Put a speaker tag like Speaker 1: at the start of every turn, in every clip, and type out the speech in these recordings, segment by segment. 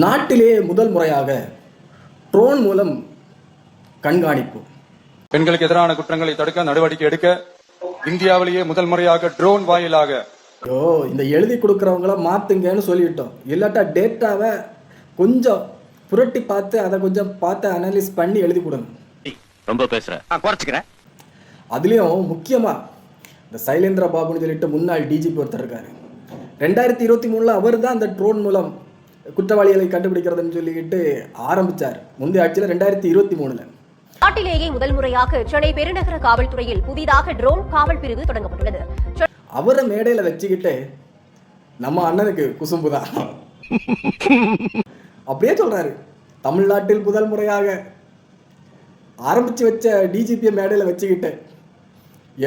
Speaker 1: நாட்டிலே முதல் முறையாக ட்ரோன் மூலம் கண்காணிப்பு.
Speaker 2: பெண்களுக்கு எதிரான குற்றங்களை தடுக்க நடவடிக்கை எடுக்க இந்தியாவிலேயே முதல் முறையாக ட்ரோன் வாயிலாக.
Speaker 1: இந்த எழுதி கொடுக்கறவங்கள மாத்துங்கன்னு சொல்லிட்டோம். இல்லாட்டா டேட்டாவை கொஞ்சம் புரட்டி பார்த்து அதை கொஞ்சம் பார்த்து அனலைஸ் பண்ணி எழுதி கொடுங்க.
Speaker 3: ரொம்ப பேசுறேன், குறைச்சிக்கிறேன்.
Speaker 1: அதுலேயும் முக்கியமாக இந்த சைலேந்திர பாபுன்னு சொல்லிட்டு முன்னாள் டிஜிபி ஒருத்தர் இருக்காரு. 2023 அவர் தான் அந்த ட்ரோன் மூலம் குற்றவாளிகளை கண்டுபிடிக்கிறதுன்னு சொல்லிக்கிட்டு ஆரம்பிச்சார். முந்தைய ஆட்சியில் 2023.
Speaker 4: நாட்டிலேயே முதல் முறையாக சென்னை பெருநகர காவல்துறையில் புதிதாக ட்ரோன் காவல் பிரிவு தொடங்கப்பட்டுள்ளது.
Speaker 1: அவரை மேடையில வச்சுக்கிட்டு நம்ம அண்ணனுக்கு குசும்புதான் அப்படியே சொல்றாரு. தமிழ்நாட்டில் முதல் முறையாக ஆரம்பிச்சு வச்ச டிஜிபியை மேடையில வச்சுக்கிட்டு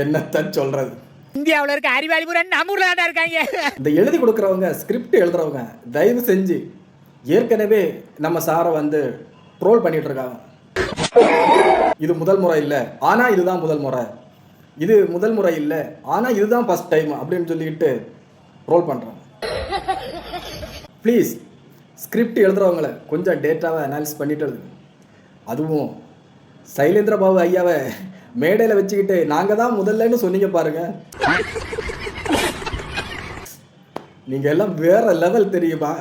Speaker 1: என்னத்தான் சொல்றது.
Speaker 5: இந்தியாவில் இருக்க அறிவாளி புரன் நம்ம ஊர்ல தான் இருக்காங்க.
Speaker 1: இந்த எழுதி கொடுக்குறவங்க, ஸ்கிரிப்ட் எழுதுறவங்க தயவு செஞ்சு ஏற்கனவே நம்ம சாரை வந்து ட்ரோல் பண்ணிட்டு இருக்காங்க. இது முதல் முறை இல்லை, ஆனா இதுதான் முதல் முறை. இது முதல் முறை இல்லை, ஆனா இதுதான் ஃபர்ஸ்ட் டைம் அப்படின்னு சொல்லிட்டு ட்ரோல் பண்றாங்க. ப்ளீஸ் ஸ்கிரிப்ட் எழுதுறவங்களை கொஞ்சம் டேட்டாவை அனாலிஸ் பண்ணிட்டு எழுதுங்க. அதுவும் சைலேந்திர பாபு ஐயாவை மேடையில் வச்சுக்கிட்டு நாங்க தான் முதல்லன்னு சொன்னீங்க பாருங்க. நீங்க எல்லாம் வேற லெவல் தெரியுமா?